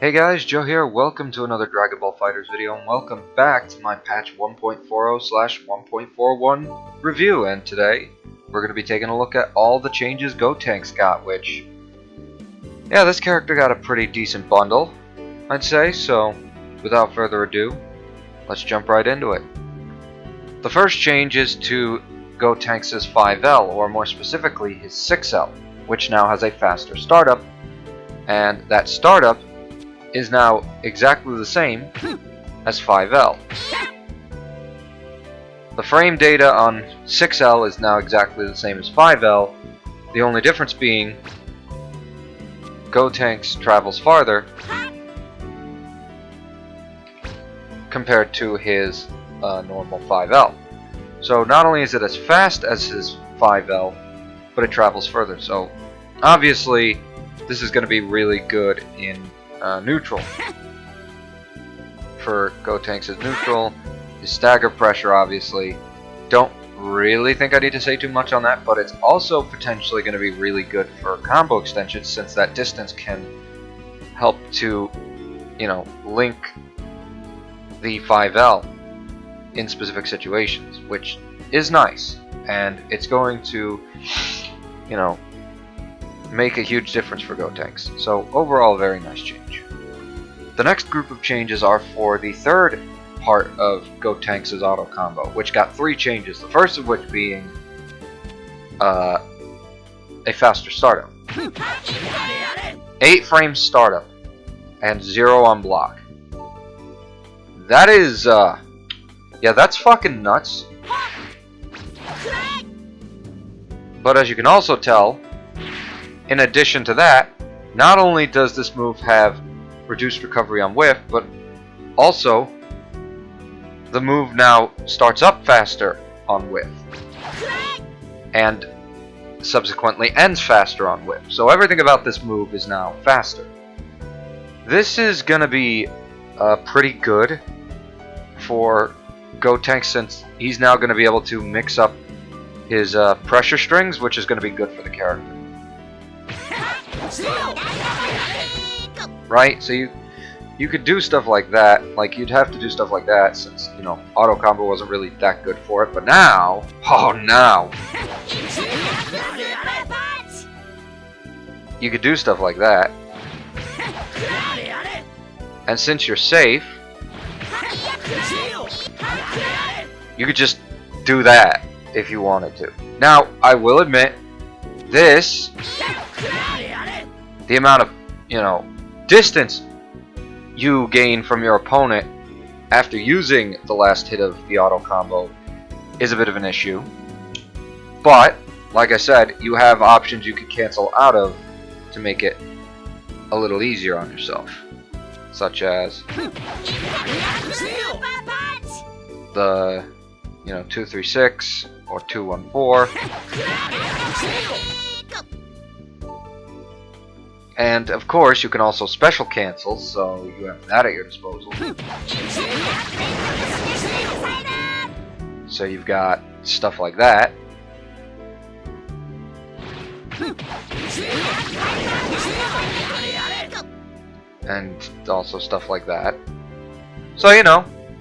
Hey guys, Joe here. Welcome to another Dragon Ball FighterZ video, and welcome back to my patch 1.40/1.41 review. And today, we're going to be taking a look at all the changes Gotenks got, which, yeah, this character got a pretty decent bundle, I'd say. So, without further ado, let's jump right into it. The first change is to Gotenks' 5L, or more specifically, his 6L, which now has a faster startup, and that startup is now exactly the same as 5L. The frame data on 6L is now exactly the same as 5L, the only difference being Gotenks travels farther compared to his normal 5L. So not only is it as fast as his 5L, but it travels further. So obviously this is going to be really good in neutral. For Gotenks' neutral, his stagger pressure, obviously. Don't really think I need to say too much on that, but it's also potentially going to be really good for combo extensions, since that distance can help to, link the 5L in specific situations, which is nice, and it's going to, make a huge difference for Gotenks. So overall, very nice change. The next group of changes are for the third part of Gotenks' auto combo, which got 3 changes. The first of which being a faster startup. 8 frame startup and 0 on block. That is, yeah, that's fucking nuts. But as you can also tell, in addition to that, not only does this move have reduced recovery on whiff, but also the move now starts up faster on whiff and subsequently ends faster on whiff. So everything about this move is now faster. This is gonna be pretty good for Gotenks, since he's now gonna be able to mix up his pressure strings, which is gonna be good for the character. Right? So you could do stuff like that. Like, you'd have to do stuff like that since, auto combo wasn't really that good for it. But now, now you could do stuff like that. And since you're safe, you could just do that if you wanted to. Now, I will admit, this, the amount of, distance you gain from your opponent after using the last hit of the auto combo is a bit of an issue. But, like I said, you have options you could cancel out of to make it a little easier on yourself. Such as the, 236 or 214. And of course, you can also special cancel, so you have that at your disposal. So you've got stuff like that. And also stuff like that. So,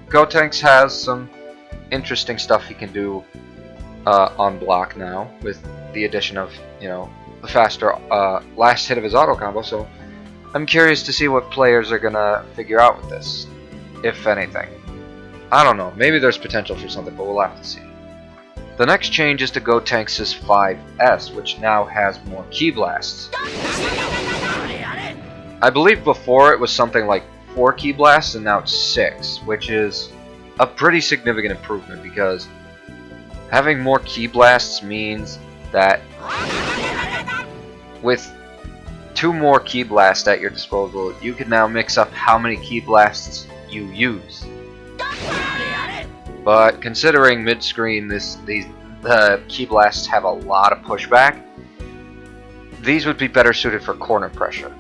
Gotenks has some interesting stuff he can do on block now, with the addition of, the faster last hit of his auto combo. So I'm curious to see what players are gonna figure out with this, if anything. I don't know, maybe there's potential for something, but we'll have to see. The next change is to Gotenks' 5S, which now has more ki blasts. I believe before it was something like 4 ki blasts, and now it's 6, which is a pretty significant improvement, because having more ki blasts means that with 2 more ki blasts at your disposal, you can now mix up how many ki blasts you use. But considering mid-screen the ki blasts have a lot of pushback, these would be better suited for corner pressure,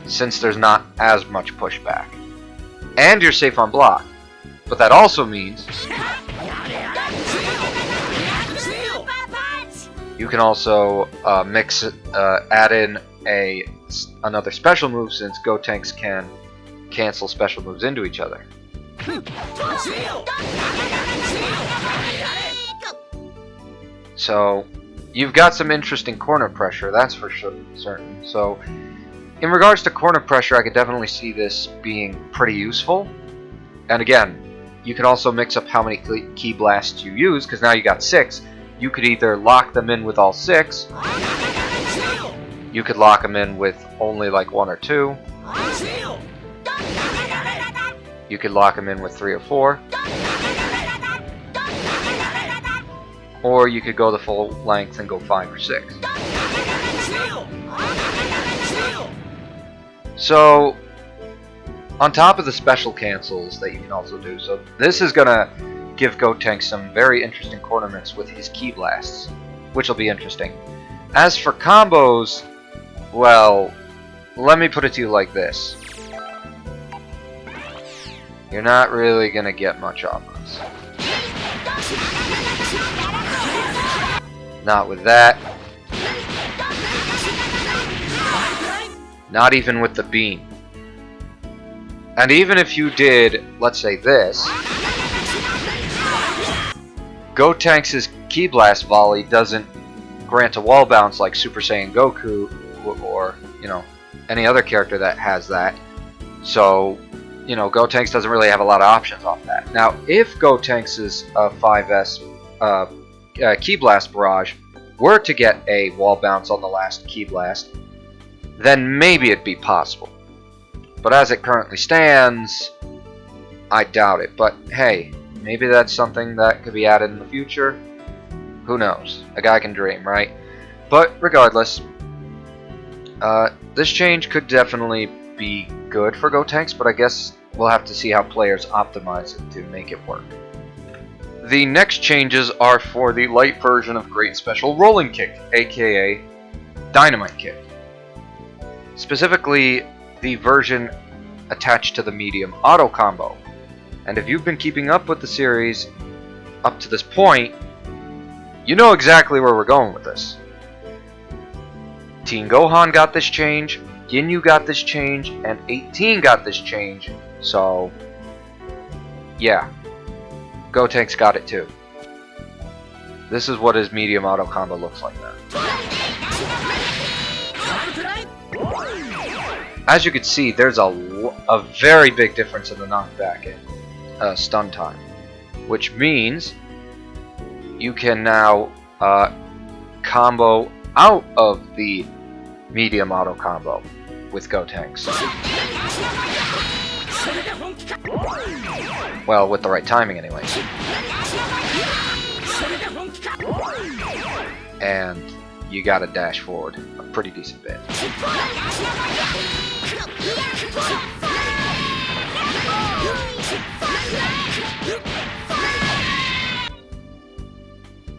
since there's not as much pushback. And you're safe on block. But that also means you can also add in another special move, since Gotenks can cancel special moves into each other. So you've got some interesting corner pressure, that's for certain. So in regards to corner pressure, I could definitely see this being pretty useful. And again, you can also mix up how many key blasts you use, because now you got 6. You could either lock them in with all 6. You could lock them in with only like 1 or 2. You could lock them in with 3 or 4. Or you could go the full length and go 5 or 6. So, on top of the special cancels that you can also do, so this is gonna give Gotenks some very interesting corner mix with his key blasts, which will be interesting. As for combos, well, let me put it to you like this. You're not really gonna get much off this. Not with that. Not even with the beam. And even if you did, let's say this, Gotenks' Ki Blast Volley doesn't grant a wall bounce like Super Saiyan Goku or, you know, any other character that has that. So, you know, Gotenks doesn't really have a lot of options off that. Now, if Gotenks' 5S Ki Blast Barrage were to get a wall bounce on the last Ki Blast, then maybe it'd be possible. But as it currently stands, I doubt it. But hey, maybe that's something that could be added in the future. Who knows? A guy can dream, right? But regardless, this change could definitely be good for Gotenks, but I guess we'll have to see how players optimize it to make it work. The next changes are for the light version of Great Special Rolling Kick, aka Dynamite Kick. Specifically, the version attached to the medium auto combo. And if you've been keeping up with the series up to this point, you know exactly where we're going with this. Teen Gohan got this change, Ginyu got this change, and 18 got this change, so yeah, Gotenks got it too. This is what his medium auto combo looks like now. As you can see, there's a very big difference in the knockback and stun time, which means you can now combo out of the medium auto combo with Gotenks. Well, with the right timing anyways. And you gotta dash forward a pretty decent bit.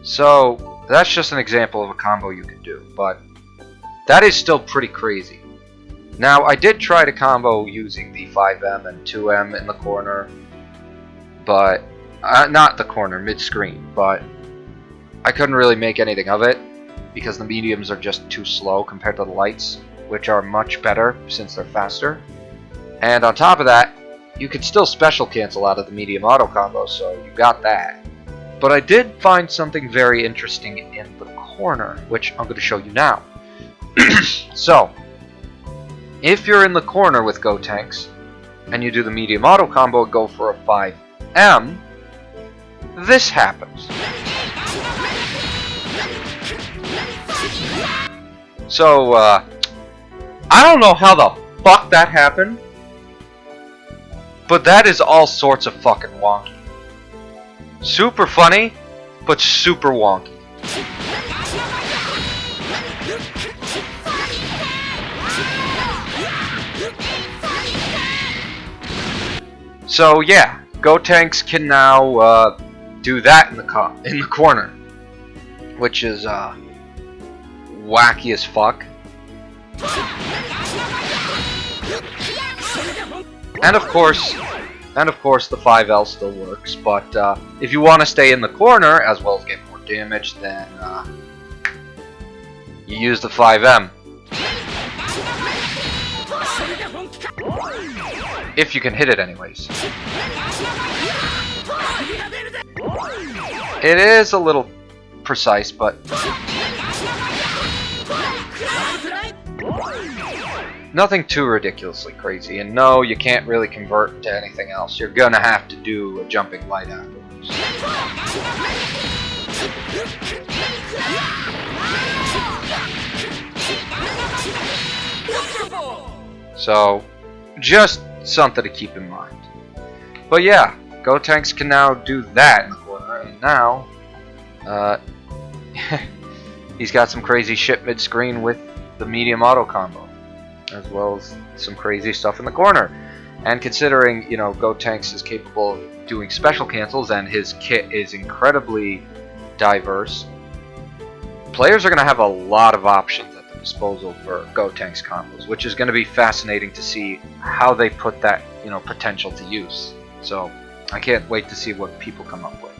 So, that's just an example of a combo you could do, but that is still pretty crazy. Now, I did try to combo using the 5M and 2M in the corner, but not the corner, mid-screen, but I couldn't really make anything of it because the mediums are just too slow compared to the lights, which are much better since they're faster. And on top of that, you could still special cancel out of the medium auto combo, so you got that. But I did find something very interesting in the corner, which I'm going to show you now. So, if you're in the corner with Gotenks, and you do the medium auto combo and go for a 5M, this happens. So, I don't know how the fuck that happened, but that is all sorts of fucking wonky. Super funny, but super wonky. So yeah, Gotenks can now do that in the corner, which is wacky as fuck. And of course, the 5L still works, but if you want to stay in the corner as well as get more damage, then you use the 5M. If you can hit it anyways. It is a little precise, but nothing too ridiculously crazy. And no, you can't really convert to anything else. You're gonna have to do a jumping light afterwards. So, just something to keep in mind. But yeah, Gotenks can now do that in the corner, and now he's got some crazy shit mid-screen with the medium auto combo, as well as some crazy stuff in the corner. And considering, you know, Gotenks is capable of doing special cancels and his kit is incredibly diverse, players are going to have a lot of options at their disposal for Gotenks combos, which is going to be fascinating to see how they put that, you know, potential to use. So I can't wait to see what people come up with.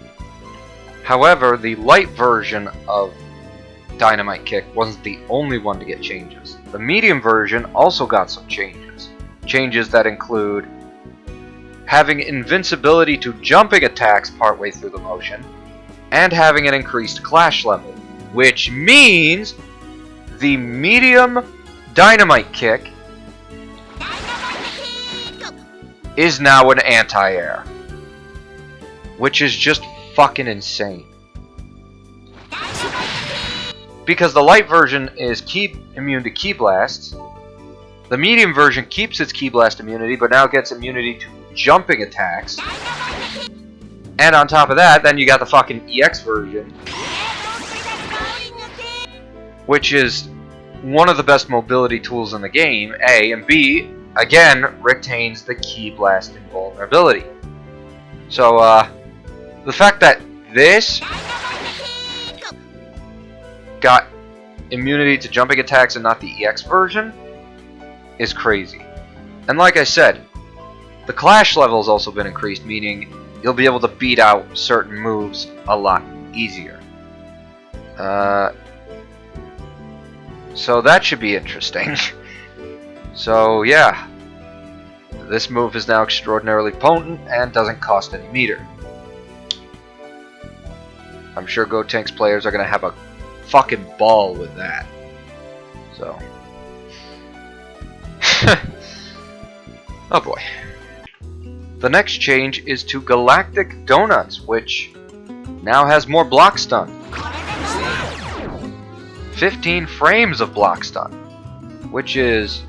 However, the light version of Dynamite Kick wasn't the only one to get changes. The medium version also got some changes. Changes that include having invincibility to jumping attacks partway through the motion, and having an increased clash level, which means the medium Dynamite Kick is now an anti-air, which is just fucking insane. Because the light version is immune to Ki Blasts, the medium version keeps its Ki Blast immunity, but now gets immunity to jumping attacks. And on top of that, then you got the fucking EX version, which is one of the best mobility tools in the game, A, and B, again, retains the Ki Blast invulnerability. So, the fact that this got immunity to jumping attacks and not the EX version is crazy. And like I said, the clash level has also been increased, meaning you'll be able to beat out certain moves a lot easier. So that should be interesting. So yeah, this move is now extraordinarily potent and doesn't cost any meter. I'm sure Gotenks players are going to have a fucking ball with that. So. Oh boy. The next change is to Galactic Donuts, which now has more block stun. 15 frames of block stun, which is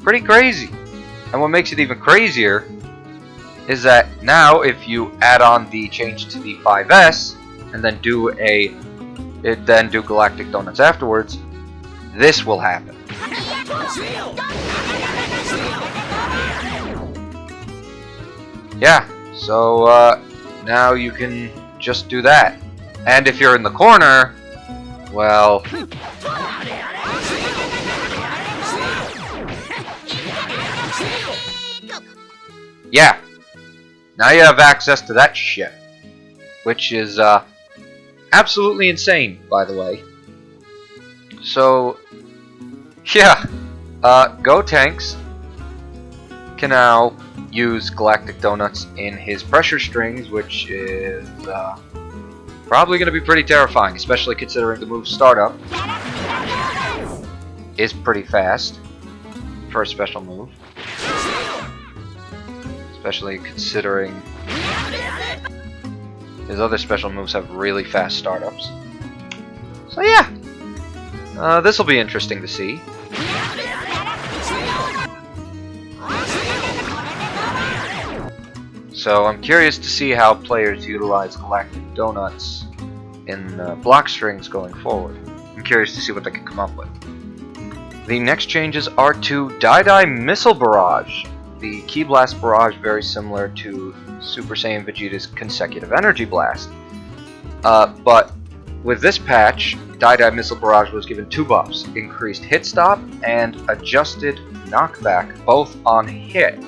pretty crazy. And what makes it even crazier is that now if you add on the change to the 5S and then do Galactic Donuts afterwards, this will happen. Yeah, so now you can just do that. And if you're in the corner, well, yeah, now you have access to that shit, which is absolutely insane, by the way. So, yeah, Gotenks can now use Galactic Donuts in his pressure strings, which is probably going to be pretty terrifying, especially considering the move startup is pretty fast for a special move. Especially considering his other special moves have really fast startups. So yeah, this will be interesting to see. So I'm curious to see how players utilize Galactic Donuts in block strings going forward. I'm curious to see what they can come up with. The next changes are to Tai-hey Missile Barrage. The Ki Blast Barrage, very similar to Super Saiyan Vegeta's Consecutive Energy Blast. But with this patch, Tai-hey Missile Barrage was given 2 buffs: increased hit stop and adjusted knockback, both on hit.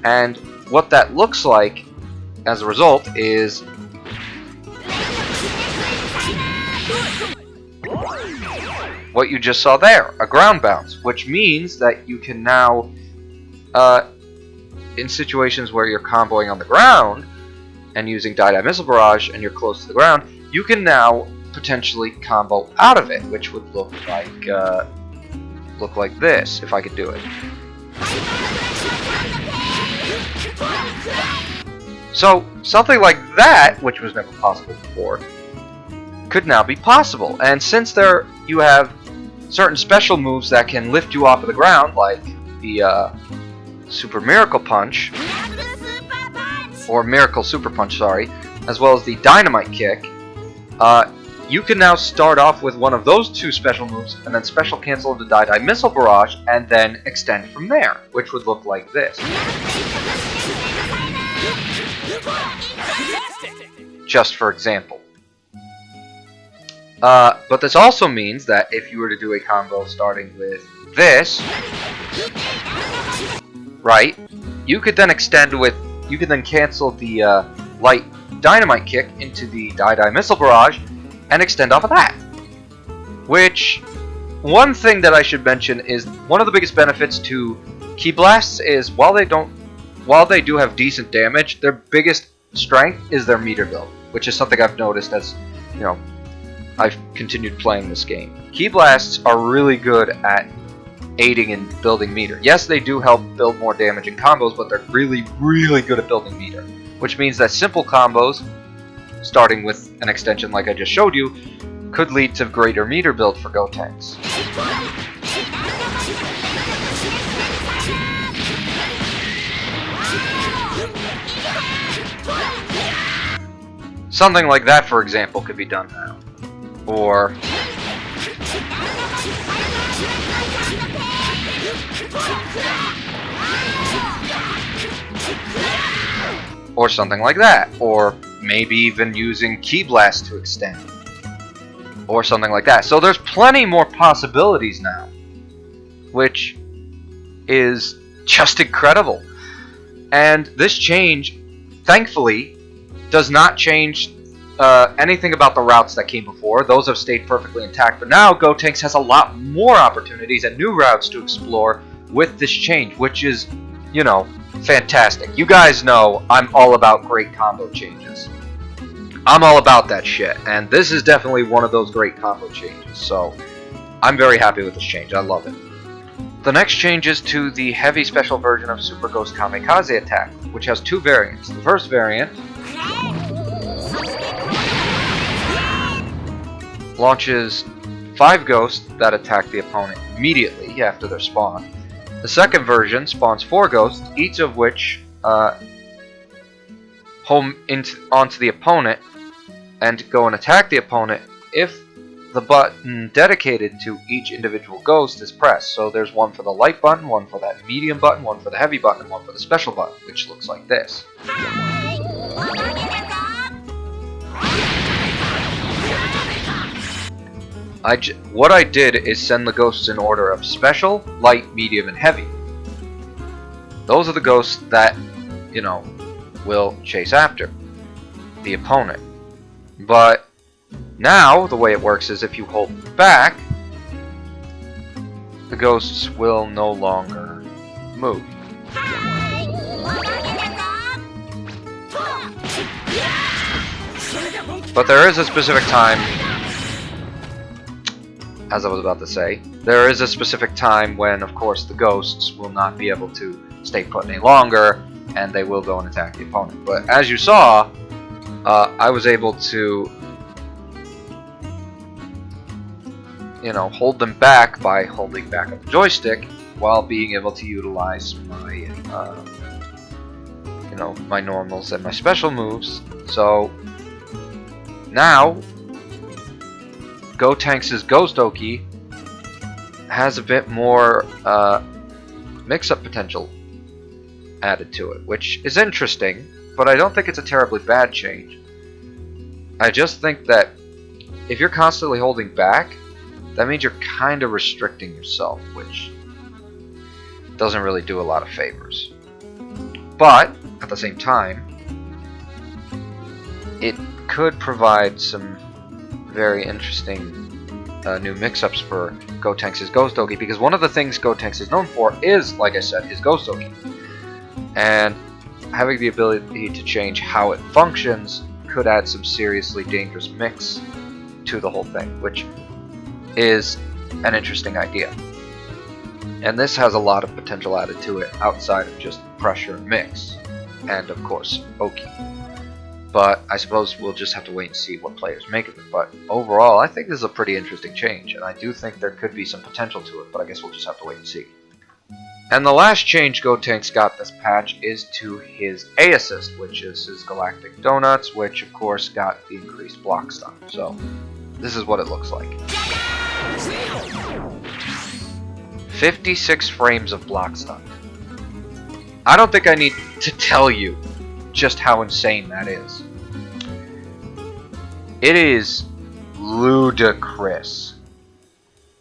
And what that looks like as a result is what you just saw there, a ground bounce, which means that you can now in situations where you're comboing on the ground and using Tai-hey Missile Barrage and you're close to the ground, you can now potentially combo out of it, which would look like this if I could do it. So something like that, which was never possible before, could now be possible. And since you have certain special moves that can lift you off of the ground, like the Super Miracle Punch, or Miracle Super Punch, sorry, as well as the Dynamite Kick, you can now start off with one of those two special moves and then special cancel into Tai-hey Missile Barrage and then extend from there, which would look like this. Just for example. But this also means that if you were to do a combo starting with this, right, you could then cancel the light Dynamite Kick into the Tai-hey Missile Barrage and extend off of that. Which, one thing that I should mention is one of the biggest benefits to Ki Blasts is while they do have decent damage, their biggest strength is their meter build, which is something I've noticed as, you know, I've continued playing this game. Ki Blasts are really good at aiding in building meter. Yes, they do help build more damage in combos, but they're really, really good at building meter. Which means that simple combos, starting with an extension like I just showed you, could lead to greater meter build for Gotenks. Something like that, for example, could be done now. Or something like that. Or maybe even using Ki Blast to extend. Or something like that. So there's plenty more possibilities now, which is just incredible. And this change, thankfully, does not change anything about the routes that came before. Those have stayed perfectly intact. But now Gotenks has a lot more opportunities and new routes to explore with this change, which is, you know, fantastic. You guys know I'm all about great combo changes. I'm all about that shit, and this is definitely one of those great combo changes, so I'm very happy with this change. I love it. The next change is to the heavy special version of Super Ghost Kamikaze attack, which has two variants. The first variant launches 5 ghosts that attack the opponent immediately after their spawn. The second version spawns 4 ghosts, each of which home onto the opponent and go and attack the opponent if the button dedicated to each individual ghost is pressed. So there's one for the light button, one for that medium button, one for the heavy button, and one for the special button, which looks like this. What I did is send the ghosts in order of special, light, medium, and heavy. Those are the ghosts that, you know, will chase after the opponent. But now, the way it works is if you hold back, the ghosts will no longer move. But there is a specific time, as I was about to say, there is a specific time when, of course, the ghosts will not be able to stay put any longer, and they will go and attack the opponent. But as you saw, I was able to, you know, hold them back by holding back on the joystick while being able to utilize my, you know, my normals and my special moves. So now Gotenks' Ghost Oki has a bit more mix-up potential added to it, which is interesting, but I don't think it's a terribly bad change. I just think that if you're constantly holding back, that means you're kind of restricting yourself, which doesn't really do a lot of favors. But, at the same time, it could provide some very interesting new mix-ups for Gotenks' Ghost Oki, because one of the things Gotenks is known for is, like I said, his Ghost Oki. and having the ability to change how it functions could add some seriously dangerous mix to the whole thing, which is an interesting idea. And this has a lot of potential added to it outside of just pressure and mix, and of course Oki. But I suppose we'll just have to wait and see what players make of it. But overall, I think this is a pretty interesting change, and I do think there could be some potential to it, but I guess we'll just have to wait and see. And the last change Gotenks got this patch is to his A assist, which is his Galactic Donuts, which of course got the increased block stun. So this is what it looks like. 56 frames of block stun. I don't think I need to tell you just how insane that is. It is ludicrous.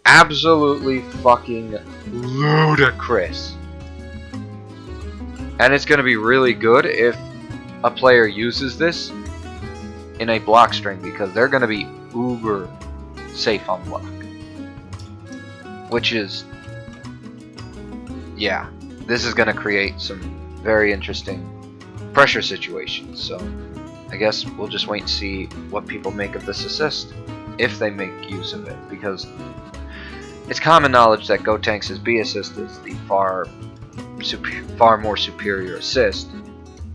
Absolutely fucking ludicrous. And it's going to be really good if a player uses this in a block string, because they're going to be uber safe on block. Which is, yeah, this is going to create some very interesting pressure situations. So I guess we'll just wait and see what people make of this assist, if they make use of it, because it's common knowledge that Gotenks' B assist is the far more superior assist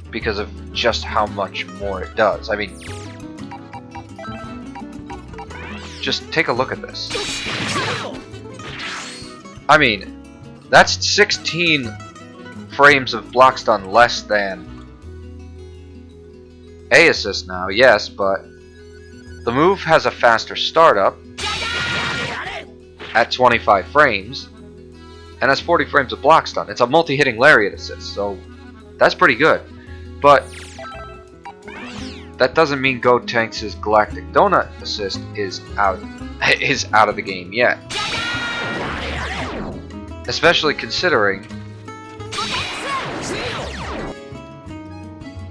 because of just how much more it does. I mean, just take a look at this. I mean, that's 16 frames of block stun less than A assist now, yes, but the move has a faster startup at 25 frames and has 40 frames of block stun. It's a multi-hitting lariat assist, so that's pretty good. But that doesn't mean Gotenks' Galactic Donut assist is out of the game yet. Especially considering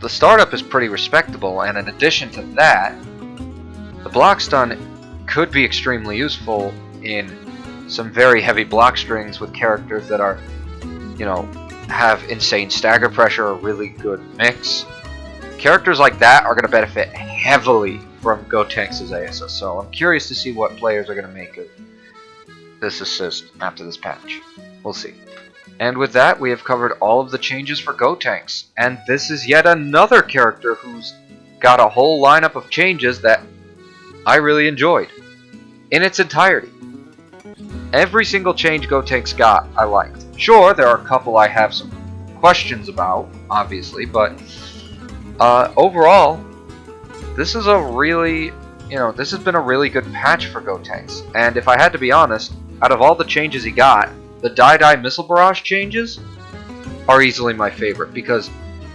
the startup is pretty respectable, and in addition to that, the block stun could be extremely useful in some very heavy block strings with characters that are, you know, have insane stagger pressure or really good mix. Characters like that are going to benefit heavily from Gotenks' assist, so I'm curious to see what players are going to make of this assist after this patch. We'll see. And with that, we have covered all of the changes for Gotenks, and this is yet another character who's got a whole lineup of changes that I really enjoyed in its entirety. Every single change Gotenks got, I liked. Sure, there are a couple I have some questions about, obviously, but overall, this is a really, this has been a really good patch for Gotenks. And if I had to be honest, out of all the changes he got, the Die Missile Barrage changes are easily my favorite, because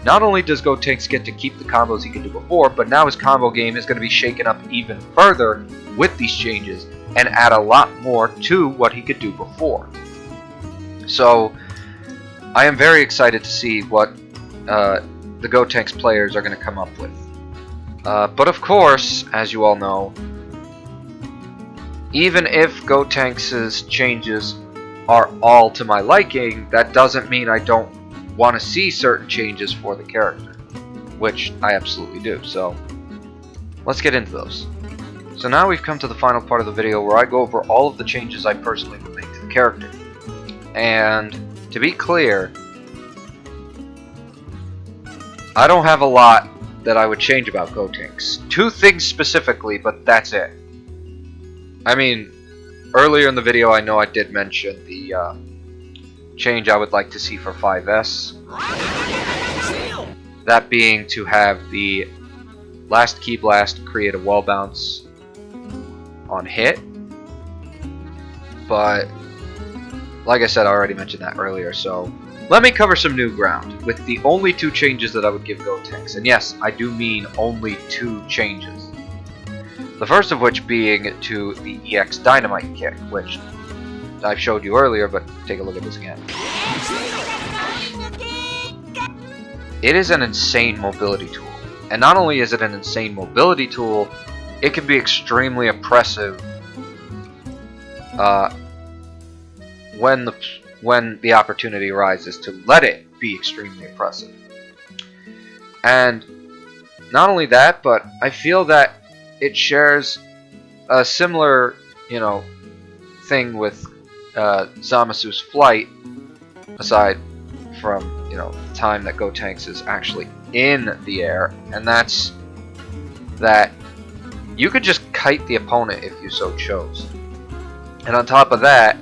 not only does Gotenks get to keep the combos he could do before, but now his combo game is going to be shaken up even further with these changes and add a lot more to what he could do before. So I am very excited to see what the Gotenks players are going to come up with. But of course, as you all know, even if Gotenks' changes are all to my liking, that doesn't mean I don't want to see certain changes for the character, which I absolutely do. So let's get into those. So now we've come to the final part of the video where I go over all of the changes I personally would make to the character. And to be clear, I don't have a lot that I would change about Gotenks. Two things specifically, but that's it. I mean, earlier in the video I know I did mention the change I would like to see for 5S. That being to have the last Ki Blast create a wall bounce on hit, but like I said, I already mentioned that earlier, so let me cover some new ground with the only two changes that I would give Gotenks. And yes, I do mean only two changes. The first of which being to the EX Dynamite kick, which I've showed you earlier, but take a look at this again. It is an insane mobility tool. And not only is it an insane mobility tool, it can be extremely oppressive when the opportunity arises to let it be extremely oppressive. And not only that, but I feel that it shares a similar, thing with Zamasu's flight, aside from, the time that Gotenks is actually in the air, and that's that you could just kite the opponent if you so chose. And on top of that,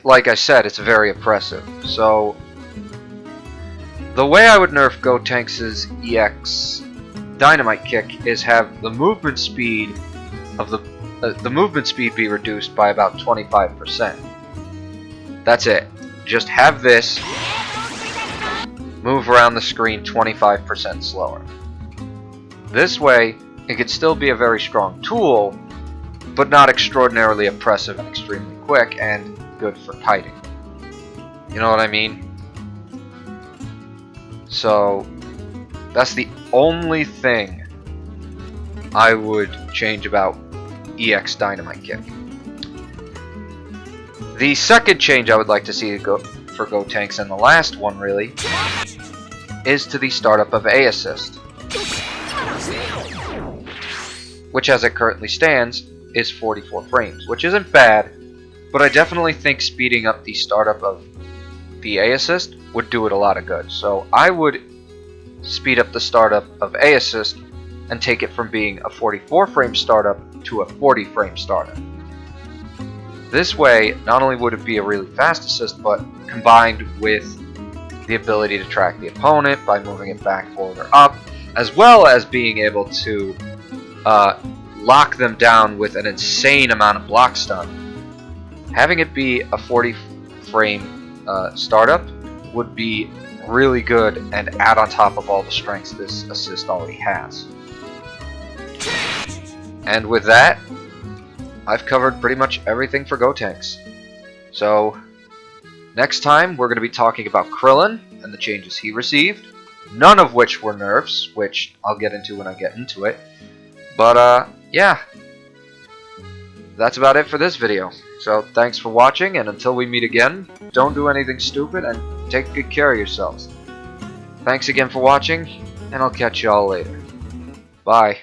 like I said, it's very oppressive. So the way I would nerf Gotenks' EX Dynamite Kick is have the movement speed of the movement speed be reduced by about 25%. That's it. Just have this move around the screen 25% slower. This way, it could still be a very strong tool, but not extraordinarily oppressive and extremely quick and good for kiting. You know what I mean? So, that's the only thing I would change about EX Dynamite Kick. The second change I would like to see for Gotenks, and the last one really, is to the startup of A Assist, which as it currently stands is 44 frames, which isn't bad, but I definitely think speeding up the startup of the A Assist would do it a lot of good. So I would speed up the startup of A Assist and take it from being a 44 frame startup to a 40 frame startup. This way, not only would it be a really fast assist, but combined with the ability to track the opponent by moving it back, forward, or up, as well as being able to lock them down with an insane amount of block stun. Having it be a 40 frame startup would be really good and add on top of all the strengths this assist already has. And with that, I've covered pretty much everything for Gotenks. So, next time we're going to be talking about Krillin and the changes he received, none of which were nerfs, which I'll get into when I get into it. But, yeah. That's about it for this video. So, thanks for watching, and until we meet again, don't do anything stupid, and take good care of yourselves. Thanks again for watching, and I'll catch y'all later. Bye.